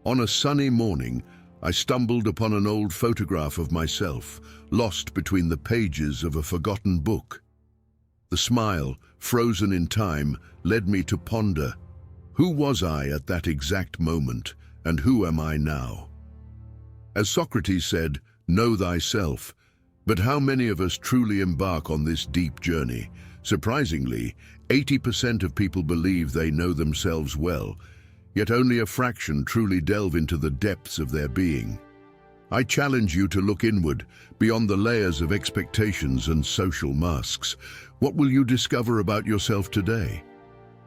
On a sunny morning, I stumbled upon an old photograph of myself, lost between the pages of a forgotten book. The smile, frozen in time, led me to ponder, who was I at that exact moment, and who am I now? As Socrates said, know thyself. But how many of us truly embark on this deep journey? Surprisingly, 80% of people believe they know themselves well, yet only a fraction truly delve into the depths of their being. I challenge you to look inward, beyond the layers of expectations and social masks. What will you discover about yourself today?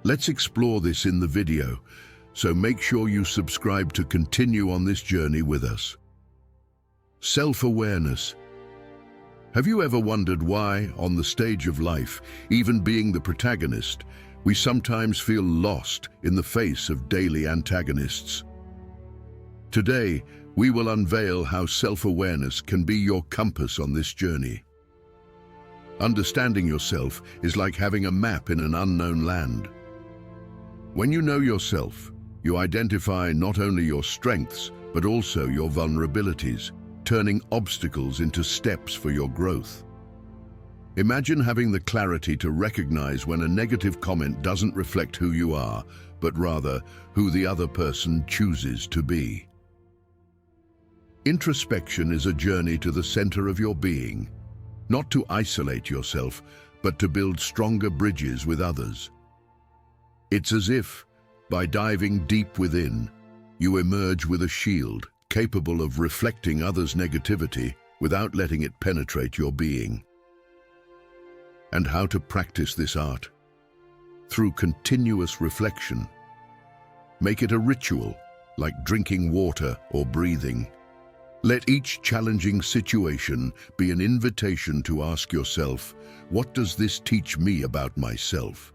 Let's explore this in the video, so make sure you subscribe to continue on this journey with us. Self-awareness. Have you ever wondered why, on the stage of life, even being the protagonist, we sometimes feel lost in the face of daily antagonists? Today, we will unveil how self-awareness can be your compass on this journey. Understanding yourself is like having a map in an unknown land. When you know yourself, you identify not only your strengths, but also your vulnerabilities, turning obstacles into steps for your growth. Imagine having the clarity to recognize when a negative comment doesn't reflect who you are, but rather who the other person chooses to be. Introspection is a journey to the center of your being, not to isolate yourself, but to build stronger bridges with others. It's as if, by diving deep within, you emerge with a shield, capable of reflecting others' negativity without letting it penetrate your being. And how to practice this art? Through continuous reflection. Make it a ritual, like drinking water or breathing. Let each challenging situation be an invitation to ask yourself, what does this teach me about myself?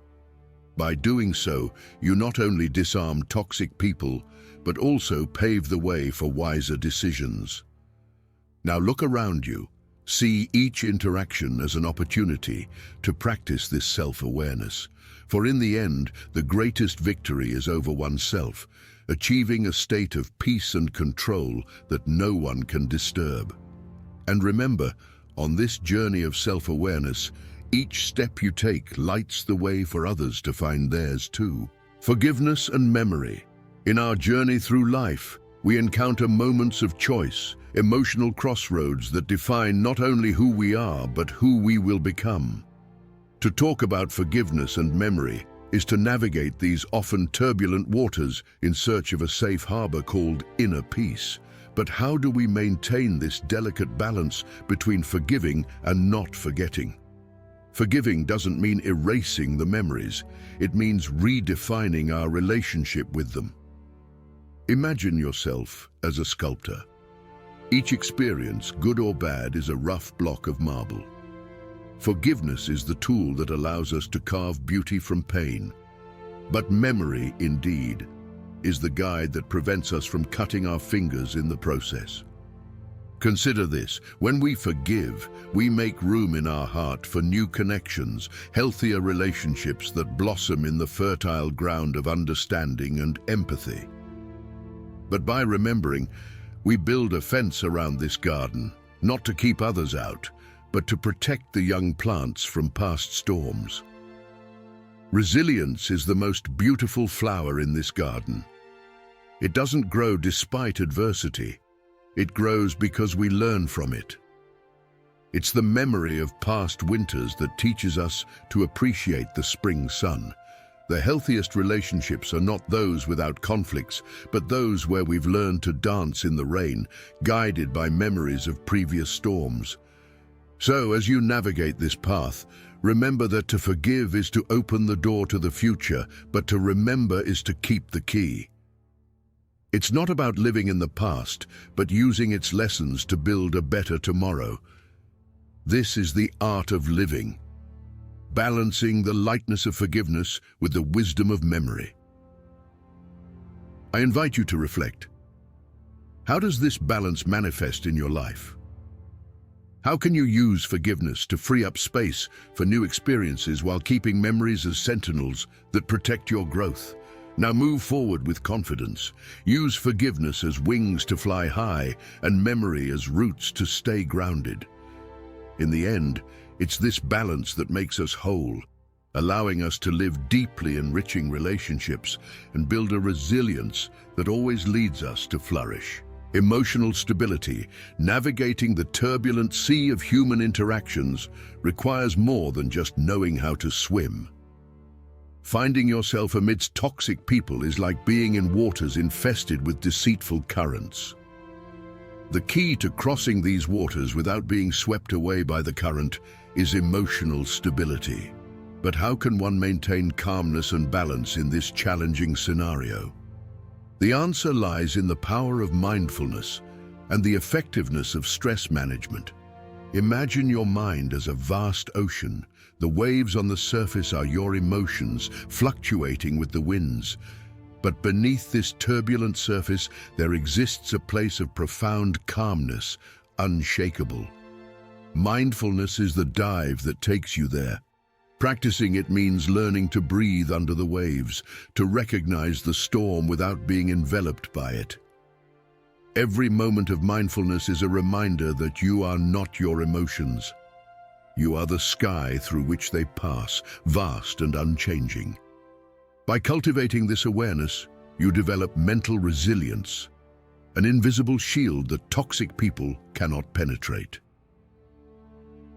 By doing so, you not only disarm toxic people, but also pave the way for wiser decisions. Now look around you. See each interaction as an opportunity to practice this self-awareness. For in the end, the greatest victory is over oneself, achieving a state of peace and control that no one can disturb. And remember, on this journey of self-awareness, each step you take lights the way for others to find theirs too. Forgiveness and memory. In our journey through life, we encounter moments of choice, emotional crossroads that define not only who we are, but who we will become. To talk about forgiveness and memory is to navigate these often turbulent waters in search of a safe harbor called inner peace. But how do we maintain this delicate balance between forgiving and not forgetting? Forgiving doesn't mean erasing the memories. It means redefining our relationship with them. Imagine yourself as a sculptor. Each experience, good or bad, is a rough block of marble. Forgiveness is the tool that allows us to carve beauty from pain. But memory, indeed, is the guide that prevents us from cutting our fingers in the process. Consider this: when we forgive, we make room in our heart for new connections, healthier relationships that blossom in the fertile ground of understanding and empathy. But by remembering, we build a fence around this garden, not to keep others out, but to protect the young plants from past storms. Resilience is the most beautiful flower in this garden. It doesn't grow despite adversity. It grows because we learn from it. It's the memory of past winters that teaches us to appreciate the spring sun. The healthiest relationships are not those without conflicts, but those where we've learned to dance in the rain, guided by memories of previous storms. So, as you navigate this path, remember that to forgive is to open the door to the future, but to remember is to keep the key. It's not about living in the past, but using its lessons to build a better tomorrow. This is the art of living, balancing the lightness of forgiveness with the wisdom of memory. I invite you to reflect. How does this balance manifest in your life? How can you use forgiveness to free up space for new experiences while keeping memories as sentinels that protect your growth? Now move forward with confidence. Use forgiveness as wings to fly high and memory as roots to stay grounded. In the end, it's this balance that makes us whole, allowing us to live deeply enriching relationships and build a resilience that always leads us to flourish. Emotional stability, navigating the turbulent sea of human interactions, requires more than just knowing how to swim. Finding yourself amidst toxic people is like being in waters infested with deceitful currents. The key to crossing these waters without being swept away by the current is emotional stability. But how can one maintain calmness and balance in this challenging scenario? The answer lies in the power of mindfulness and the effectiveness of stress management. Imagine your mind as a vast ocean. The waves on the surface are your emotions, fluctuating with the winds. But beneath this turbulent surface, there exists a place of profound calmness, unshakable. Mindfulness is the dive that takes you there. Practicing it means learning to breathe under the waves, to recognize the storm without being enveloped by it. Every moment of mindfulness is a reminder that you are not your emotions. You are the sky through which they pass, vast and unchanging. By cultivating this awareness, you develop mental resilience, an invisible shield that toxic people cannot penetrate.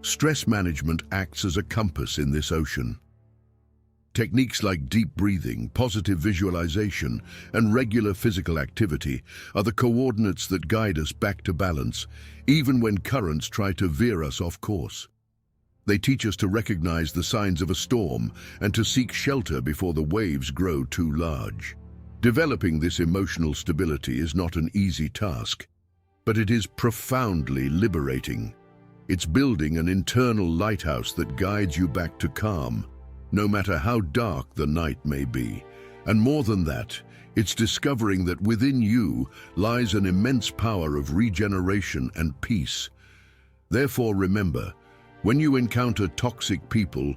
Stress management acts as a compass in this ocean. Techniques like deep breathing, positive visualization, and regular physical activity are the coordinates that guide us back to balance, even when currents try to veer us off course. They teach us to recognize the signs of a storm and to seek shelter before the waves grow too large. Developing this emotional stability is not an easy task, but it is profoundly liberating. It's building an internal lighthouse that guides you back to calm, no matter how dark the night may be. And more than that, it's discovering that within you lies an immense power of regeneration and peace. Therefore, remember, when you encounter toxic people,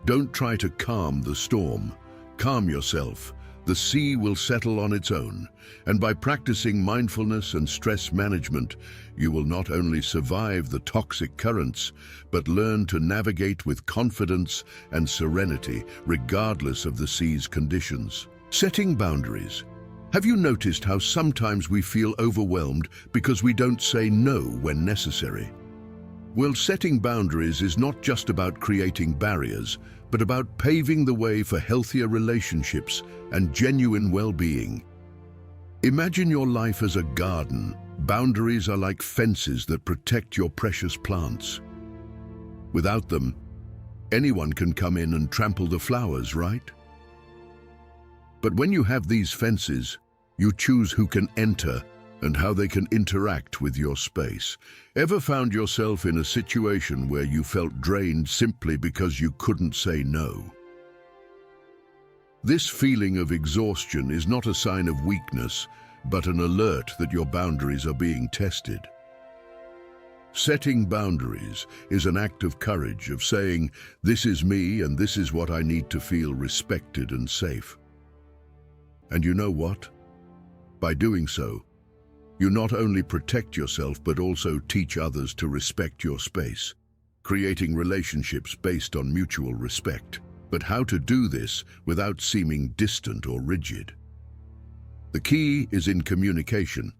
don't try to calm the storm. Calm yourself. The sea will settle on its own, and by practicing mindfulness and stress management, you will not only survive the toxic currents, but learn to navigate with confidence and serenity, regardless of the sea's conditions. Setting boundaries. Have you noticed how sometimes we feel overwhelmed because we don't say no when necessary? Well, setting boundaries is not just about creating barriers, but about paving the way for healthier relationships and genuine well-being. Imagine your life as a garden. Boundaries are like fences that protect your precious plants. Without them, anyone can come in and trample the flowers, right? But when you have these fences, you choose who can enter and how they can interact with your space. Ever found yourself in a situation where you felt drained simply because you couldn't say no? This feeling of exhaustion is not a sign of weakness, but an alert that your boundaries are being tested. Setting boundaries is an act of courage, of saying, "This is me and this is what I need to feel respected and safe." And you know what? By doing so, you not only protect yourself but also teach others to respect your space, creating relationships based on mutual respect. But how to do this without seeming distant or rigid? The key is in communication.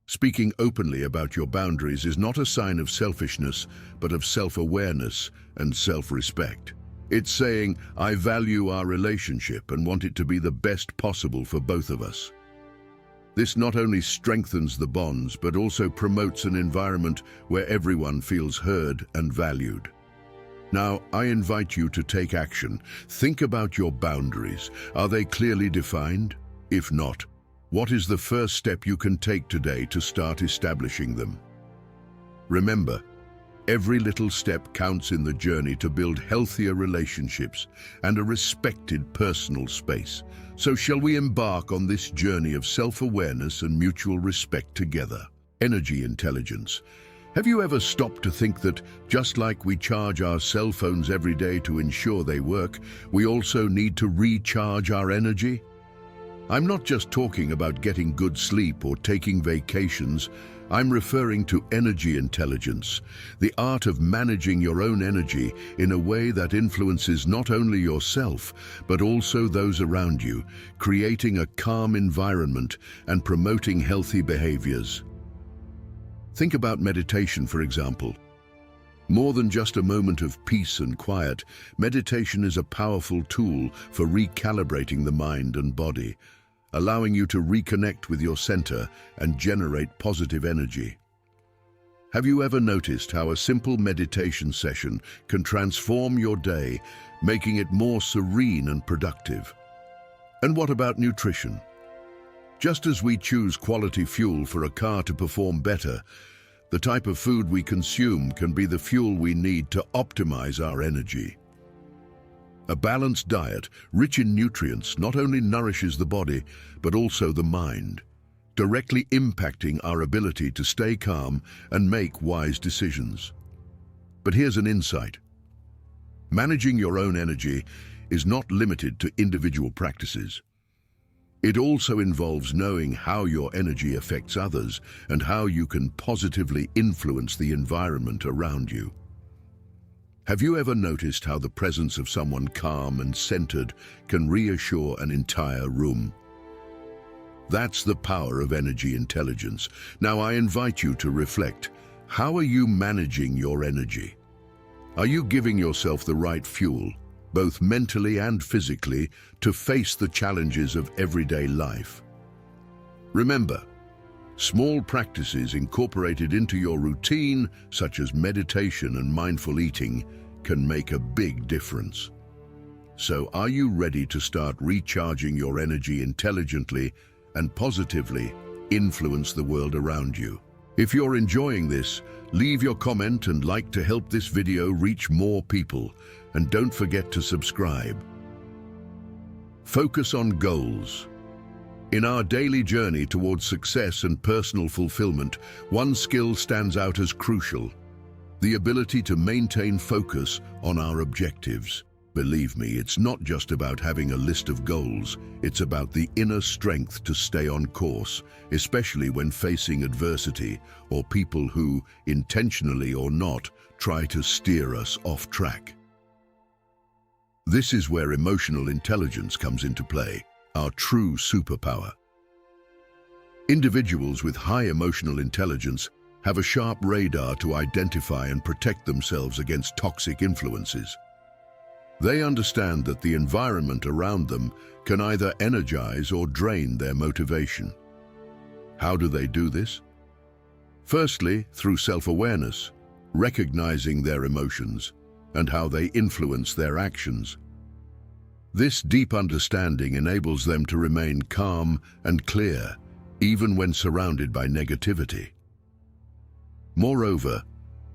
Speaking openly about your boundaries is not a sign of selfishness, but of self-awareness and self-respect. It's saying, "I value our relationship and want it to be the best possible for both of us." This not only strengthens the bonds, but also promotes an environment where everyone feels heard and valued. Now, I invite you to take action. Think about your boundaries. Are they clearly defined? If not, what is the first step you can take today to start establishing them? Remember, every little step counts in the journey to build healthier relationships and a respected personal space. So shall we embark on this journey of self-awareness and mutual respect together? Energy intelligence. Have you ever stopped to think that, just like we charge our cell phones every day to ensure they work, we also need to recharge our energy? I'm not just talking about getting good sleep or taking vacations. I'm referring to energy intelligence, the art of managing your own energy in a way that influences not only yourself, but also those around you, creating a calm environment and promoting healthy behaviors. Think about meditation, for example. More than just a moment of peace and quiet, meditation is a powerful tool for recalibrating the mind and body, allowing you to reconnect with your center and generate positive energy. Have you ever noticed how a simple meditation session can transform your day, making it more serene and productive? And what about nutrition? Just as we choose quality fuel for a car to perform better, the type of food we consume can be the fuel we need to optimize our energy. A balanced diet, rich in nutrients, not only nourishes the body, but also the mind, directly impacting our ability to stay calm and make wise decisions. But here's an insight. Managing your own energy is not limited to individual practices. It also involves knowing how your energy affects others and how you can positively influence the environment around you. Have you ever noticed how the presence of someone calm and centered can reassure an entire room? That's the power of energy intelligence. Now I invite you to reflect. How are you managing your energy? Are you giving yourself the right fuel, both mentally and physically, to face the challenges of everyday life? Remember, small practices incorporated into your routine, such as meditation and mindful eating, can make a big difference. So are you ready to start recharging your energy intelligently and positively influence the world around you? If you're enjoying this, leave your comment and like to help this video reach more people, and don't forget to subscribe. Focus on goals. In our daily journey towards success and personal fulfillment, one skill stands out as crucial: the ability to maintain focus on our objectives. Believe me, it's not just about having a list of goals, it's about the inner strength to stay on course, especially when facing adversity or people who, intentionally or not, try to steer us off track. This is where emotional intelligence comes into play, our true superpower. Individuals with high emotional intelligence have a sharp radar to identify and protect themselves against toxic influences. They understand that the environment around them can either energize or drain their motivation. How do they do this? Firstly, through self-awareness, recognizing their emotions and how they influence their actions. This deep understanding enables them to remain calm and clear, even when surrounded by negativity. Moreover,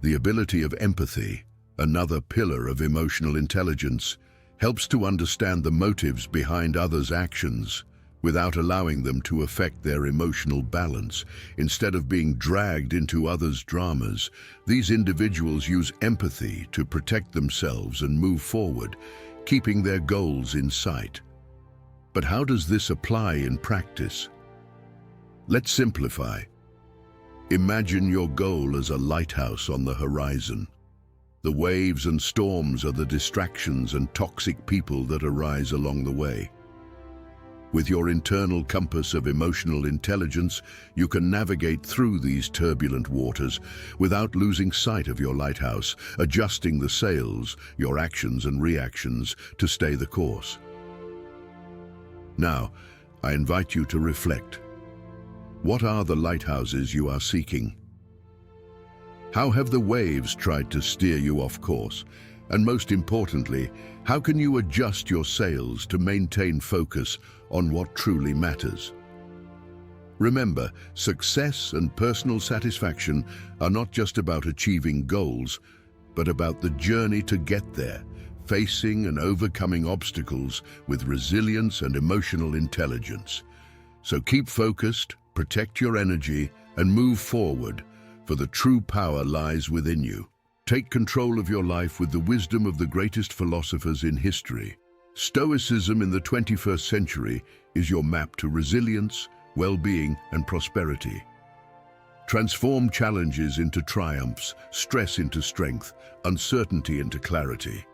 the ability of empathy, another pillar of emotional intelligence, helps to understand the motives behind others' actions without allowing them to affect their emotional balance. Instead of being dragged into others' dramas, these individuals use empathy to protect themselves and move forward, keeping their goals in sight. But how does this apply in practice? Let's simplify. Imagine your goal as a lighthouse on the horizon. The waves and storms are the distractions and toxic people that arise along the way. With your internal compass of emotional intelligence, you can navigate through these turbulent waters without losing sight of your lighthouse, adjusting the sails, your actions and reactions to stay the course. Now, I invite you to reflect. What are the lighthouses you are seeking? How have the waves tried to steer you off course? And most importantly, how can you adjust your sails to maintain focus on what truly matters? Remember, success and personal satisfaction are not just about achieving goals, but about the journey to get there, facing and overcoming obstacles with resilience and emotional intelligence. So keep focused, protect your energy, and move forward, for the true power lies within you. Take control of your life with the wisdom of the greatest philosophers in history. Stoicism in the 21st century is your map to resilience, well-being, and prosperity. Transform challenges into triumphs, stress into strength, uncertainty into clarity.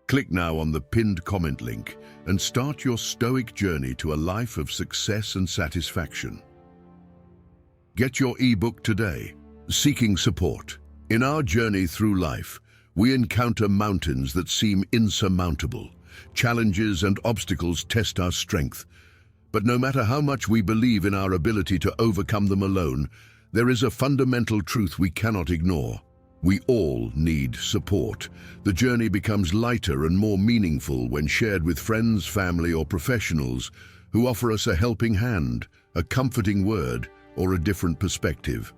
Click now on the pinned comment link and start your Stoic journey to a life of success and satisfaction. Get your ebook today. Seeking support. In our journey through life, we encounter mountains that seem insurmountable. Challenges and obstacles test our strength. But no matter how much we believe in our ability to overcome them alone, there is a fundamental truth we cannot ignore. We all need support. The journey becomes lighter and more meaningful when shared with friends, family, or professionals who offer us a helping hand, a comforting word, or a different perspective.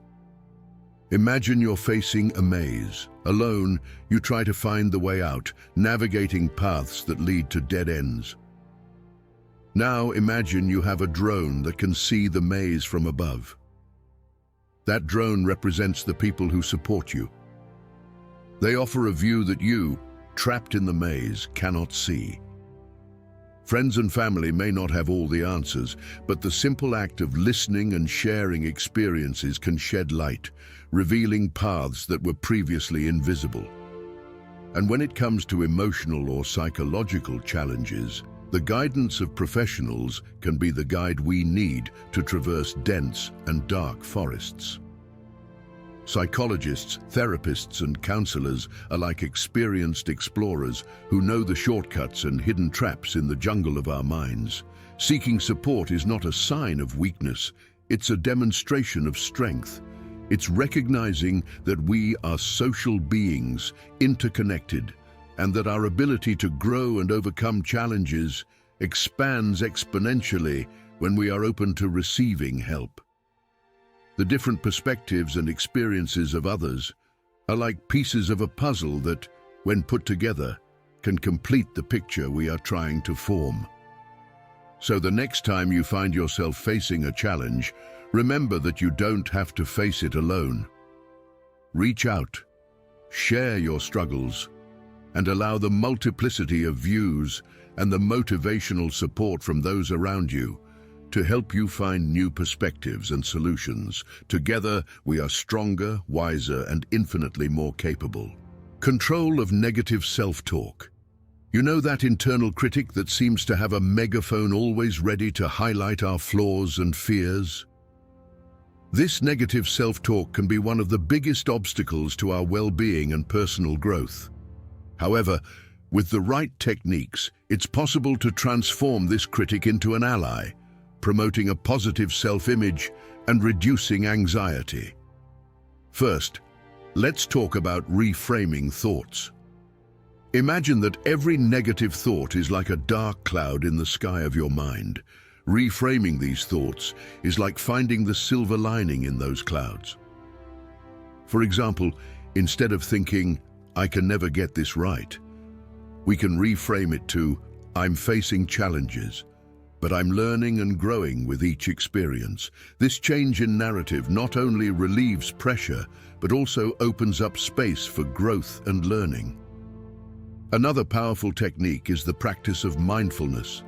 Imagine you're facing a maze. Alone, you try to find the way out, navigating paths that lead to dead ends. Now imagine you have a drone that can see the maze from above. That drone represents the people who support you. They offer a view that you, trapped in the maze, cannot see. Friends and family may not have all the answers, but the simple act of listening and sharing experiences can shed light, revealing paths that were previously invisible. And when it comes to emotional or psychological challenges, the guidance of professionals can be the guide we need to traverse dense and dark forests. Psychologists, therapists, and counselors are like experienced explorers who know the shortcuts and hidden traps in the jungle of our minds. Seeking support is not a sign of weakness, it's a demonstration of strength. It's recognizing that we are social beings, interconnected, and that our ability to grow and overcome challenges expands exponentially when we are open to receiving help. The different perspectives and experiences of others are like pieces of a puzzle that, when put together, can complete the picture we are trying to form. So the next time you find yourself facing a challenge, remember that you don't have to face it alone. Reach out, share your struggles, and allow the multiplicity of views and the motivational support from those around you to help you find new perspectives and solutions. Together, we are stronger, wiser, and infinitely more capable. Control of negative self-talk. You know that internal critic that seems to have a megaphone always ready to highlight our flaws and fears? This negative self-talk can be one of the biggest obstacles to our well-being and personal growth. However, with the right techniques, it's possible to transform this critic into an ally, promoting a positive self-image and reducing anxiety. First, let's talk about reframing thoughts. Imagine that every negative thought is like a dark cloud in the sky of your mind. Reframing these thoughts is like finding the silver lining in those clouds. For example, instead of thinking, "I can never get this right," we can reframe it to, "I'm facing challenges, but I'm learning and growing with each experience." This change in narrative not only relieves pressure, but also opens up space for growth and learning. Another powerful technique is the practice of mindfulness.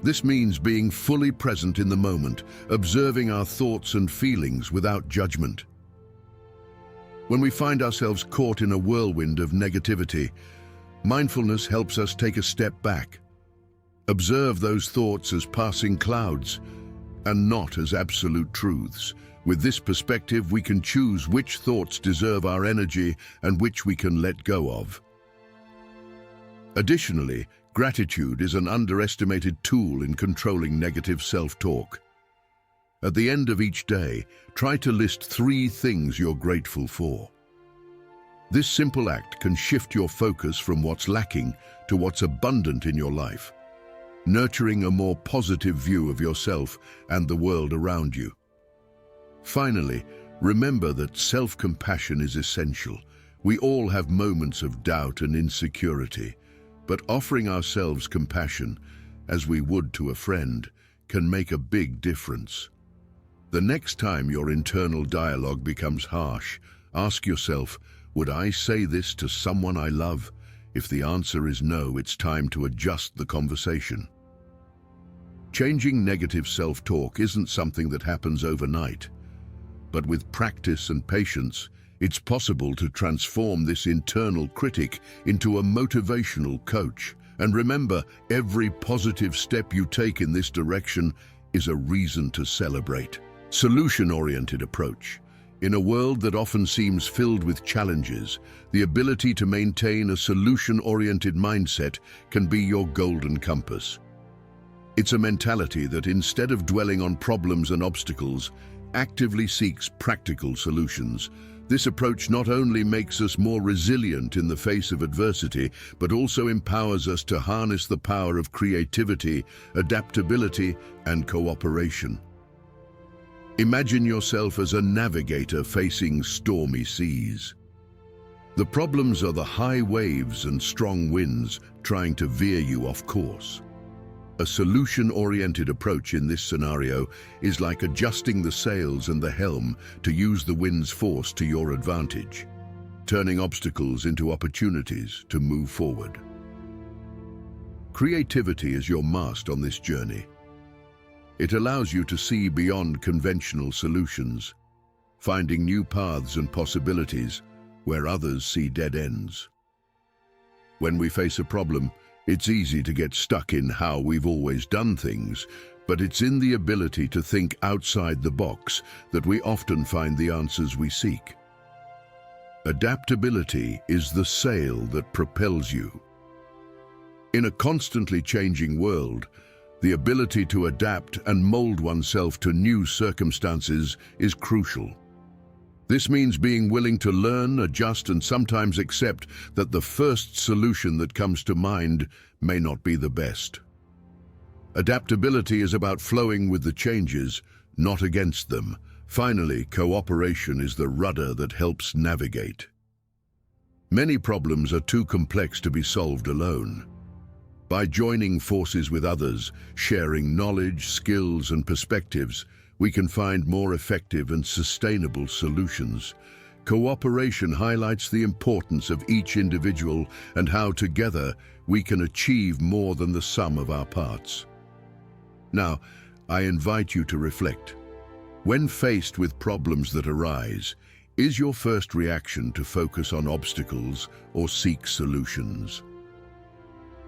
This means being fully present in the moment, observing our thoughts and feelings without judgment. When we find ourselves caught in a whirlwind of negativity, mindfulness helps us take a step back. Observe those thoughts as passing clouds and not as absolute truths. With this perspective, we can choose which thoughts deserve our energy and which we can let go of. Additionally, gratitude is an underestimated tool in controlling negative self-talk. At the end of each day, try to list 3 things you're grateful for. This simple act can shift your focus from what's lacking to what's abundant in your life, nurturing a more positive view of yourself and the world around you. Finally, remember that self-compassion is essential. We all have moments of doubt and insecurity, but offering ourselves compassion, as we would to a friend, can make a big difference. The next time your internal dialogue becomes harsh, ask yourself, would I say this to someone I love? If the answer is no, it's time to adjust the conversation. Changing negative self-talk isn't something that happens overnight, but with practice and patience, it's possible to transform this internal critic into a motivational coach. And remember, every positive step you take in this direction is a reason to celebrate. Solution-oriented approach. In a world that often seems filled with challenges, the ability to maintain a solution-oriented mindset can be your golden compass. It's a mentality that, instead of dwelling on problems and obstacles, actively seeks practical solutions. This approach not only makes us more resilient in the face of adversity, but also empowers us to harness the power of creativity, adaptability, and cooperation. Imagine yourself as a navigator facing stormy seas. The problems are the high waves and strong winds trying to veer you off course. A solution-oriented approach in this scenario is like adjusting the sails and the helm to use the wind's force to your advantage, turning obstacles into opportunities to move forward. Creativity is your mast on this journey. It allows you to see beyond conventional solutions, finding new paths and possibilities where others see dead ends. When we face a problem, it's easy to get stuck in how we've always done things, but it's in the ability to think outside the box that we often find the answers we seek. Adaptability is the sail that propels you. In a constantly changing world, the ability to adapt and mold oneself to new circumstances is crucial. This means being willing to learn, adjust, and sometimes accept that the first solution that comes to mind may not be the best. Adaptability is about flowing with the changes, not against them. Finally, cooperation is the rudder that helps navigate. Many problems are too complex to be solved alone. By joining forces with others, sharing knowledge, skills, and perspectives, we can find more effective and sustainable solutions. Cooperation highlights the importance of each individual and how together we can achieve more than the sum of our parts. Now, I invite you to reflect. When faced with problems that arise, is your first reaction to focus on obstacles or seek solutions?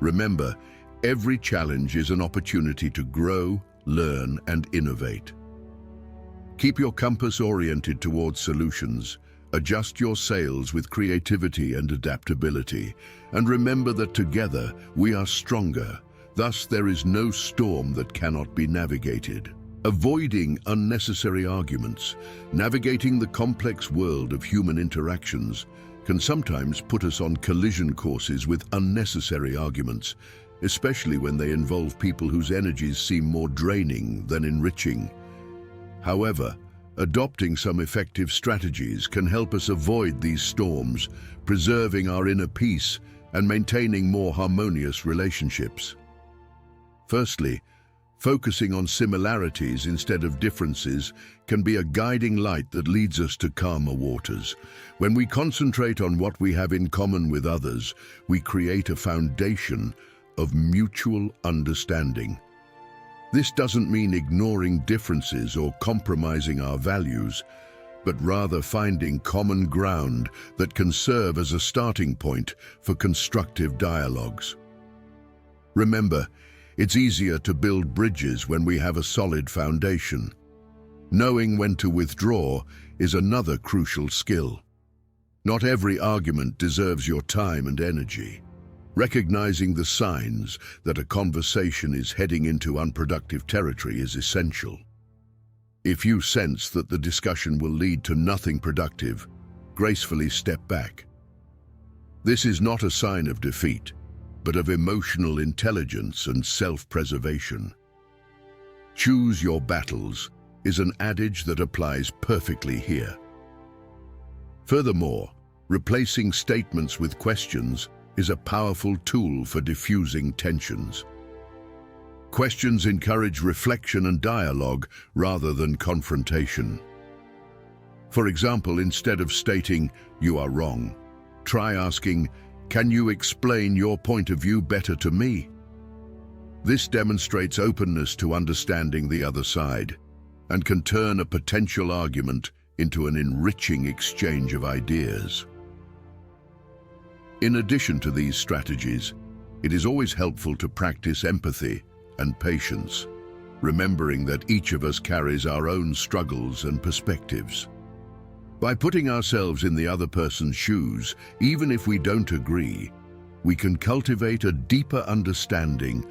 Remember, every challenge is an opportunity to grow, learn, and innovate. Keep your compass oriented towards solutions, adjust your sails with creativity and adaptability, and remember that together we are stronger. Thus, there is no storm that cannot be navigated. Avoiding unnecessary arguments, navigating the complex world of human interactions, can sometimes put us on collision courses with unnecessary arguments, especially when they involve people whose energies seem more draining than enriching. However, adopting some effective strategies can help us avoid these storms, preserving our inner peace and maintaining more harmonious relationships. Firstly, focusing on similarities instead of differences can be a guiding light that leads us to calmer waters. When we concentrate on what we have in common with others, we create a foundation of mutual understanding. This doesn't mean ignoring differences or compromising our values, but rather finding common ground that can serve as a starting point for constructive dialogues. Remember, it's easier to build bridges when we have a solid foundation. Knowing when to withdraw is another crucial skill. Not every argument deserves your time and energy. Recognizing the signs that a conversation is heading into unproductive territory is essential. If you sense that the discussion will lead to nothing productive, gracefully step back. This is not a sign of defeat, but of emotional intelligence and self-preservation. Choose your battles is an adage that applies perfectly here. Furthermore, replacing statements with questions is a powerful tool for diffusing tensions. Questions encourage reflection and dialogue rather than confrontation. For example, instead of stating, "You are wrong," try asking, Can you explain your point of view better to me? This demonstrates openness to understanding the other side and can turn a potential argument into an enriching exchange of ideas. In addition to these strategies, it is always helpful to practice empathy and patience, remembering that each of us carries our own struggles and perspectives. By putting ourselves in the other person's shoes, even if we don't agree, we can cultivate a deeper understanding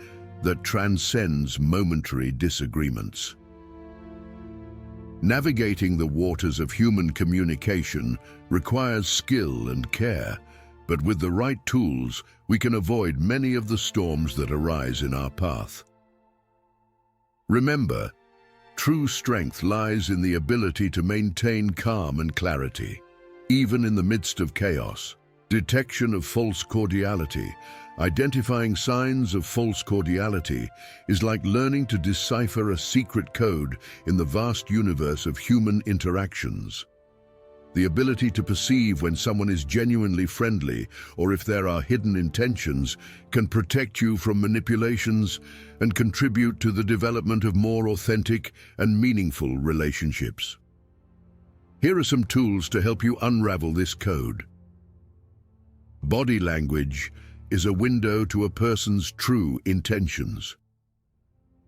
that transcends momentary disagreements. Navigating the waters of human communication requires skill and care, but with the right tools, we can avoid many of the storms that arise in our path. Remember, true strength lies in the ability to maintain calm and clarity, even in the midst of chaos. Detection of false cordiality. Identifying signs of false cordiality is like learning to decipher a secret code in the vast universe of human interactions. The ability to perceive when someone is genuinely friendly or if there are hidden intentions can protect you from manipulations and contribute to the development of more authentic and meaningful relationships. Here are some tools to help you unravel this code. Body language is a window to a person's true intentions.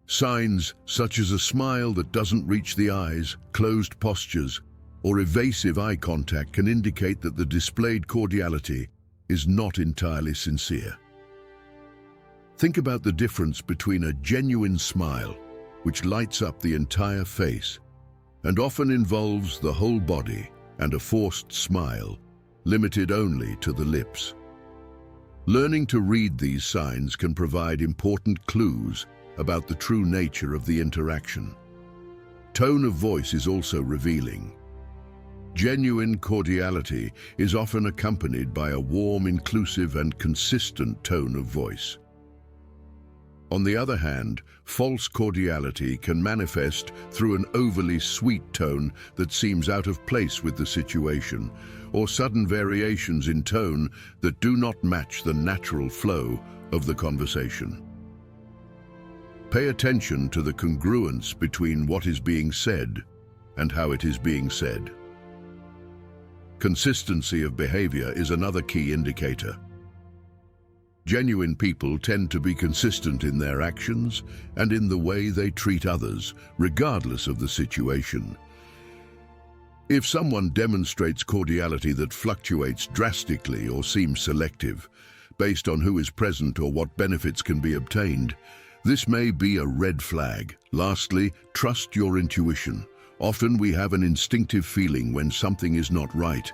Signs such as a smile that doesn't reach the eyes, closed postures, or evasive eye contact can indicate that the displayed cordiality is not entirely sincere. Think about the difference between a genuine smile, which lights up the entire face, and often involves the whole body, and a forced smile, limited only to the lips. Learning to read these signs can provide important clues about the true nature of the interaction. Tone of voice is also revealing. Genuine cordiality is often accompanied by a warm, inclusive, and consistent tone of voice. On the other hand, false cordiality can manifest through an overly sweet tone that seems out of place with the situation, or sudden variations in tone that do not match the natural flow of the conversation. Pay attention to the congruence between what is being said and how it is being said. Consistency of behavior is another key indicator. Genuine people tend to be consistent in their actions and in the way they treat others, regardless of the situation. If someone demonstrates cordiality that fluctuates drastically or seems selective, based on who is present or what benefits can be obtained, this may be a red flag. Lastly, trust your intuition. Often we have an instinctive feeling when something is not right.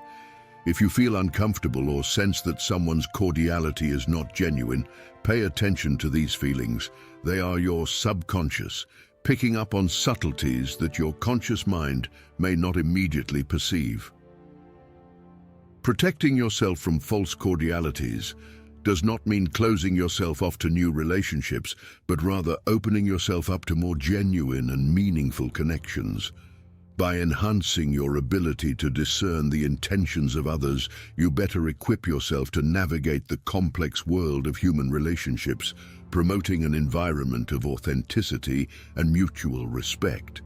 If you feel uncomfortable or sense that someone's cordiality is not genuine, pay attention to these feelings. They are your subconscious, picking up on subtleties that your conscious mind may not immediately perceive. Protecting yourself from false cordialities does not mean closing yourself off to new relationships, but rather opening yourself up to more genuine and meaningful connections. By enhancing your ability to discern the intentions of others, you better equip yourself to navigate the complex world of human relationships, promoting an environment of authenticity and mutual respect.